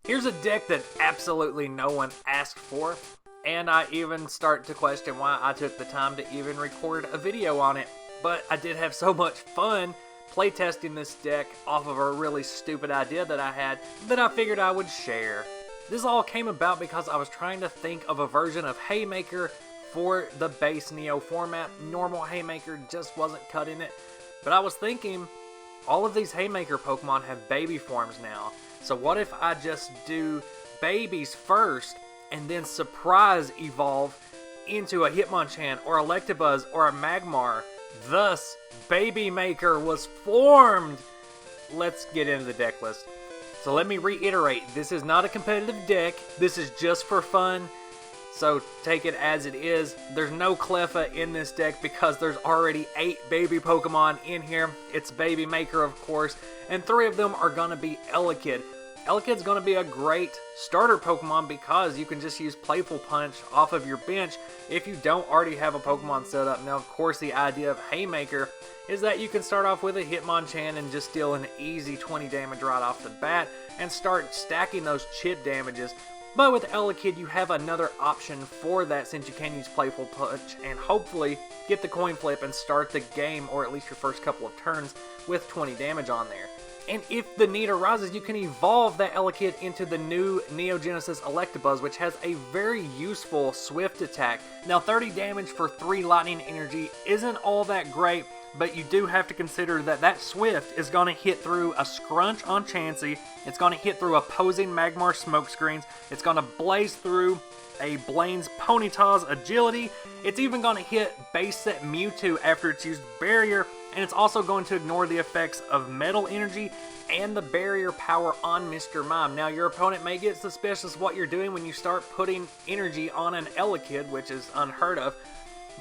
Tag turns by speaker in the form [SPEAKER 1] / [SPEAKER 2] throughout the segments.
[SPEAKER 1] Here's a deck that absolutely no one asked for, and I even start to question why I took the time to even record a video on it. But I did have so much fun playtesting this deck off of a really stupid idea that I had that I figured I would share. This all came about because I was trying to think of a version of Haymaker for the base Neo format. Normal Haymaker just wasn't cutting it. But I was thinking, all of these Haymaker Pokemon have baby forms now. So what if I just do babies first and then surprise evolve into a Hitmonchan or a Electabuzz or a Magmar? Thus, BabyMaker was formed! Let's get into the deck list. So let me reiterate, this is not a competitive deck, this is just for fun. So take it as it is. There's no Cleffa in this deck because there's already 8 baby Pokemon in here. It's BabyMaker, of course, and 3 of them are going to be Elekid. Elekid's going to be a great starter Pokemon because you can just use Playful Punch off of your bench if you don't already have a Pokemon set up. Now, of course, the idea of Haymaker is that you can start off with a Hitmonchan and just deal an easy 20 damage right off the bat and start stacking those chip damages. But with Elekid, you have another option for that since you can use Playful Punch and hopefully get the coin flip and start the game, or at least your first couple of turns, with 20 damage on there. And if the need arises, you can evolve that Elekid into the new Neo Genesis Electabuzz, which has a very useful Swift attack. Now, 30 damage for 3 Lightning Energy isn't all that great, but you do have to consider that that Swift is going to hit through a Scrunch on Chansey, it's going to hit through opposing Magmar Smokescreens, it's going to blaze through a Blaine's Ponyta's Agility, it's even going to hit base set Mewtwo after it's used Barrier, and it's also going to ignore the effects of Metal Energy and the Barrier power on Mr. Mime. Now, your opponent may get suspicious what you're doing when you start putting energy on an Elekid, which is unheard of,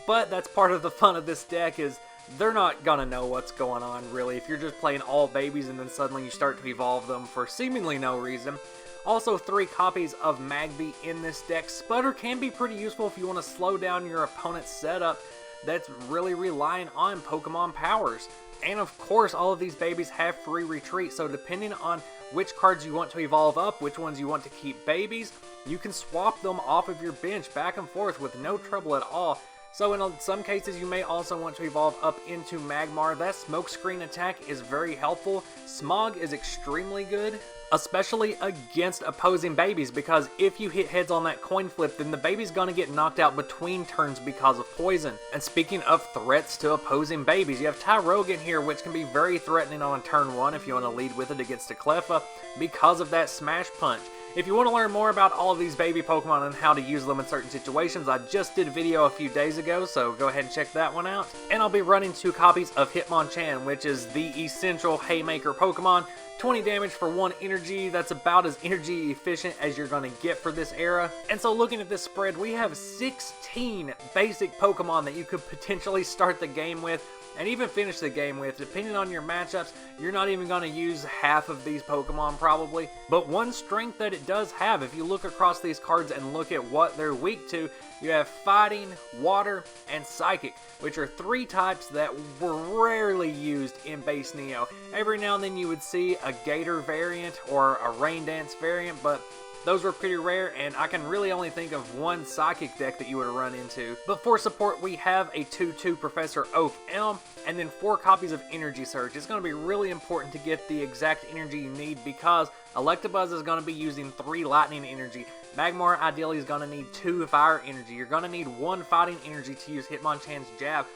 [SPEAKER 1] but that's part of the fun of this deck is they're not gonna know what's going on, really. If you're just playing all babies and then suddenly you start to evolve them for seemingly no reason. Also, 3 copies of Magby in this deck. Sputter can be pretty useful if you want to slow down your opponent's setup that's really relying on Pokemon powers. And of course, all of these babies have free retreat, so depending on which cards you want to evolve up, which ones you want to keep babies, you can swap them off of your bench back and forth with no trouble at all. So in some cases, you may also want to evolve up into Magmar. That Smokescreen attack is very helpful. Smog is extremely good, especially against opposing babies, because if you hit heads on that coin flip, then the baby's gonna get knocked out between turns because of poison. And speaking of threats to opposing babies, you have Tyrogan here, which can be very threatening on turn 1 if you want to lead with it against a Cleffa because of that Smash Punch. If you want to learn more about all of these baby Pokemon and how to use them in certain situations, I just did a video a few days ago, so go ahead and check that one out. And I'll be running 2 copies of Hitmonchan, which is the essential Haymaker Pokemon. 20 damage for 1 energy, that's about as energy efficient as you're going to get for this era. And so looking at this spread, we have 16 basic Pokemon that you could potentially start the game with and even finish the game with. Depending on your matchups, you're not even going to use half of these Pokemon probably. But one strength that it does have, if you look across these cards and look at what they're weak to, you have Fighting, Water, and Psychic, which are 3 types that were rarely used in base Neo. Every now and then you would see a Gator variant or a Rain Dance variant, but those were pretty rare, and I can really only think of 1 Psychic deck that you would run into. But for support, we have a 2/2 Professor Oak Elm, and then 4 copies of Energy Surge. It's going to be really important to get the exact energy you need because Electabuzz is going to be using 3 Lightning Energy. Magmar ideally is going to need 2 Fire Energy. You're going to need 1 Fighting Energy to use Hitmonchan's Jab.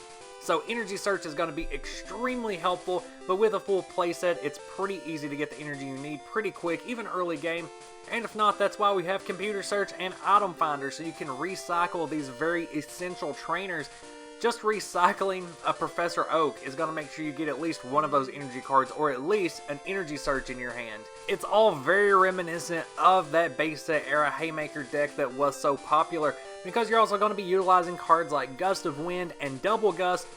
[SPEAKER 1] So Energy Search is going to be extremely helpful, but with a full playset, it's pretty easy to get the energy you need pretty quick, even early game. And if not, that's why we have Computer Search and Item Finder, so you can recycle these very essential trainers. Just recycling a Professor Oak is going to make sure you get at least one of those energy cards, or at least an Energy Search in your hand. It's all very reminiscent of that base set era Haymaker deck that was so popular, because you're also going to be utilizing cards like Gust of Wind and Double Gust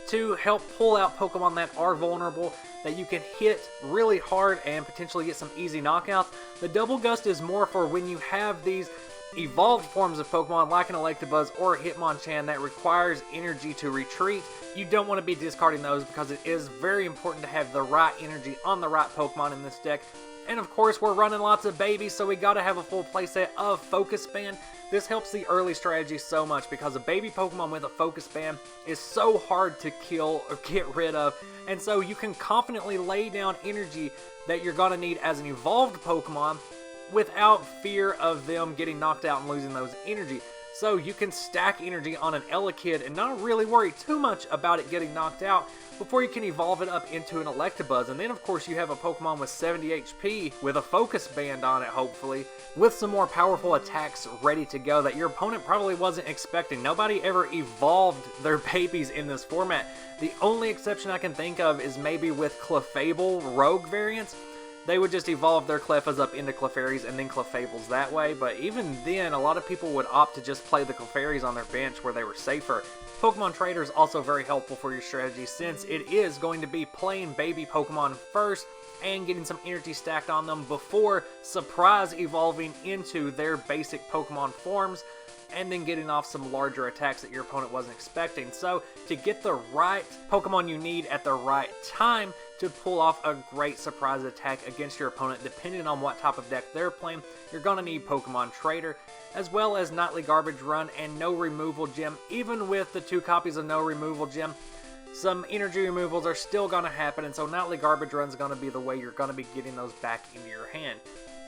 [SPEAKER 1] to help pull out Pokemon that are vulnerable, that you can hit really hard and potentially get some easy knockouts. The Double Gust is more for when you have these evolved forms of Pokemon like an Electabuzz or a Hitmonchan that requires energy to retreat. You don't want to be discarding those because it is very important to have the right energy on the right Pokemon in this deck. And of course, we're running lots of babies, so we gotta have a full playset of Focus Band. This helps the early strategy so much because a baby Pokemon with a Focus Band is so hard to kill or get rid of, and so you can confidently lay down energy that you're gonna need as an evolved Pokemon without fear of them getting knocked out and losing those energy. So you can stack energy on an Elekid and not really worry too much about it getting knocked out before you can evolve it up into an Electabuzz. And then of course you have a Pokemon with 70 HP with a Focus Band on it, hopefully, with some more powerful attacks ready to go that your opponent probably wasn't expecting. Nobody ever evolved their babies in this format. The only exception I can think of is maybe with Clefable Rogue variants. They would just evolve their Clefas up into Clefairies and then Clefables that way, but even then, a lot of people would opt to just play the Clefairies on their bench where they were safer. Pokemon Trader is also very helpful for your strategy since it is going to be playing baby Pokemon first and getting some energy stacked on them before surprise evolving into their basic Pokemon forms and then getting off some larger attacks that your opponent wasn't expecting. So to get the right Pokemon you need at the right time to pull off a great surprise attack against your opponent, depending on what type of deck they're playing, you're going to need Pokemon Trader, as well as Nightly Garbage Run and No Removal Gem. Even with the 2 copies of No Removal Gem, some energy removals are still going to happen, and so Nightly Garbage Run is going to be the way you're going to be getting those back into your hand.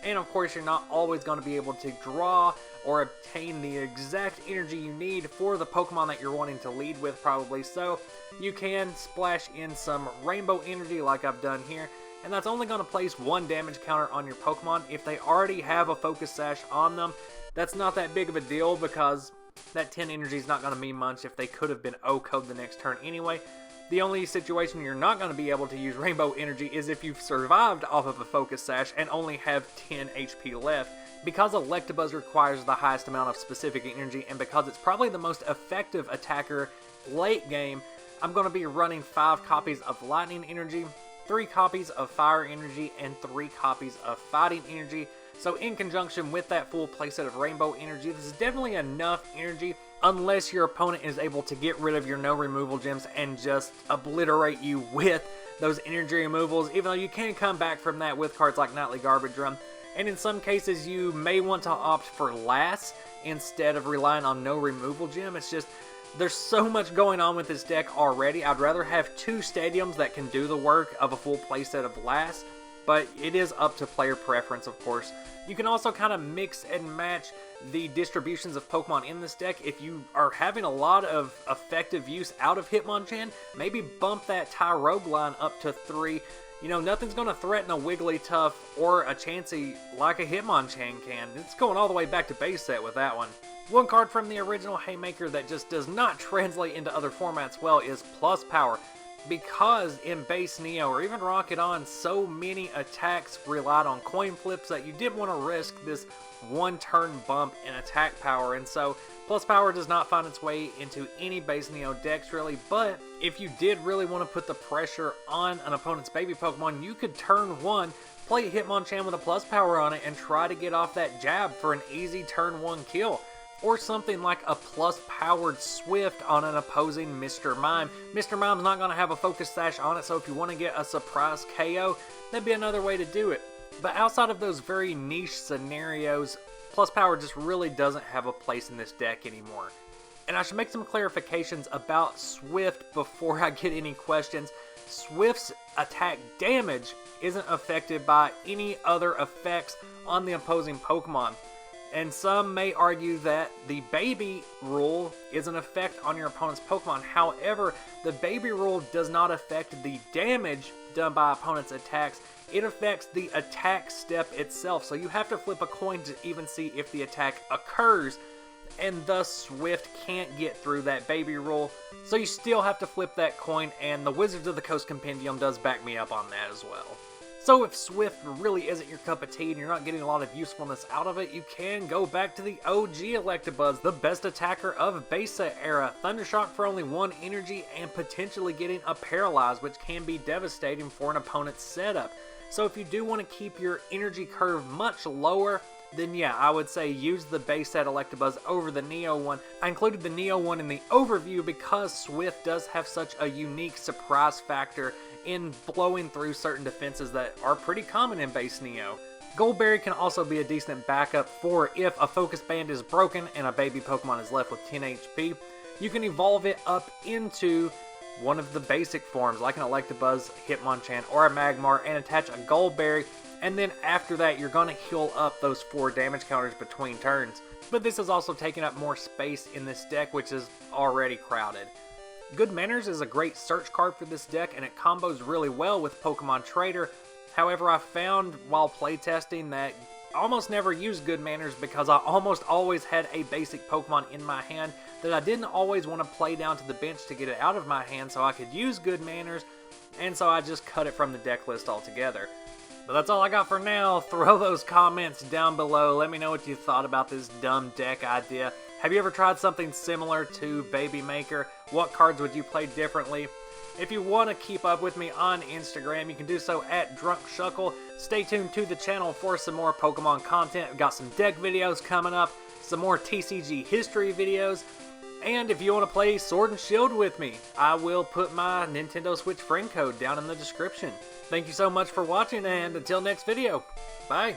[SPEAKER 1] And of course, you're not always going to be able to draw or obtain the exact energy you need for the Pokemon that you're wanting to lead with, probably. So you can splash in some Rainbow Energy like I've done here, and that's only going to place 1 damage counter on your Pokemon. If they already have a Focus Sash on them, that's not that big of a deal because that 10 energy is not going to mean much if they could have been O-code the next turn anyway. The only situation you're not going to be able to use Rainbow Energy is if you've survived off of a Focus Sash and only have 10 HP left. Because Electabuzz requires the highest amount of specific energy, and because it's probably the most effective attacker late game, I'm going to be running 5 copies of Lightning Energy, 3 copies of Fire Energy, and 3 copies of Fighting Energy. So in conjunction with that full playset of Rainbow Energy, this is definitely enough energy unless your opponent is able to get rid of your No Removal Gems and just obliterate you with those energy removals, even though you can come back from that with cards like Nightly Garbage Run. And in some cases, you may want to opt for last instead of relying on No Removal Gem. It's just, there's so much going on with this deck already. I'd rather have 2 stadiums that can do the work of a full playset of last, but it is up to player preference, of course. You can also kind of mix and match the distributions of Pokemon in this deck. If you are having a lot of effective use out of Hitmonchan, maybe bump that Tyrogue line up to 3. You know, nothing's going to threaten a Wigglytuff or a Chansey like a Hitmonchan can. It's going all the way back to base set with that one. One card from the original Haymaker that just does not translate into other formats well is Plus Power. Because in base Neo or even Rocket On, so many attacks relied on coin flips that you didn't want to risk this 1 turn bump in attack power, and so Plus Power does not find its way into any base Neo decks really. But if you did really want to put the pressure on an opponent's baby Pokemon, you could turn 1, play Hitmonchan with a Plus Power on it, and try to get off that jab for an easy turn 1 kill. Or something like a plus-powered Swift on an opposing Mr. Mime. Mr. Mime's not going to have a Focus Sash on it, so if you want to get a surprise KO, that'd be another way to do it. But outside of those very niche scenarios, Plus Power just really doesn't have a place in this deck anymore. And I should make some clarifications about Swift before I get any questions. Swift's attack damage isn't affected by any other effects on the opposing Pokemon. And some may argue that the baby rule is an effect on your opponent's Pokemon. However, the baby rule does not affect the damage done by opponent's attacks. It affects the attack step itself. So you have to flip a coin to even see if the attack occurs. And thus Swift can't get through that baby rule. So you still have to flip that coin, and the Wizards of the Coast Compendium does back me up on that as well. So if Swift really isn't your cup of tea and you're not getting a lot of usefulness out of it, you can go back to the OG Electabuzz, the best attacker of base set era. Thundershock for only 1 energy and potentially getting a Paralyze, which can be devastating for an opponent's setup. So if you do want to keep your energy curve much lower, then yeah, I would say use the base set Electabuzz over the Neo one. I included the Neo one in the overview because Swift does have such a unique surprise factor in blowing through certain defenses that are pretty common in base Neo. Goldberry can also be a decent backup for if a focus band is broken and a baby Pokemon is left with 10 HP. You can evolve it up into one of the basic forms, like an Electabuzz, Hitmonchan, or a Magmar, and attach a Goldberry, and then after that you're going to heal up those 4 damage counters between turns. But this is also taking up more space in this deck, which is already crowded. Good Manners is a great search card for this deck, and it combos really well with Pokemon Trader. However, I found while playtesting that I almost never used Good Manners because I almost always had a basic Pokemon in my hand that I didn't always want to play down to the bench to get it out of my hand so I could use Good Manners, and so I just cut it from the deck list altogether. But that's all I got for now. Throw those comments down below. Let me know what you thought about this dumb deck idea. Have you ever tried something similar to BabyMaker? What cards would you play differently? If you want to keep up with me on Instagram, you can do so at DrunkShuckle. Stay tuned to the channel for some more Pokemon content. We've got some deck videos coming up, some more TCG history videos, and if you want to play Sword and Shield with me, I will put my Nintendo Switch friend code down in the description. Thank you so much for watching, and until next video, bye!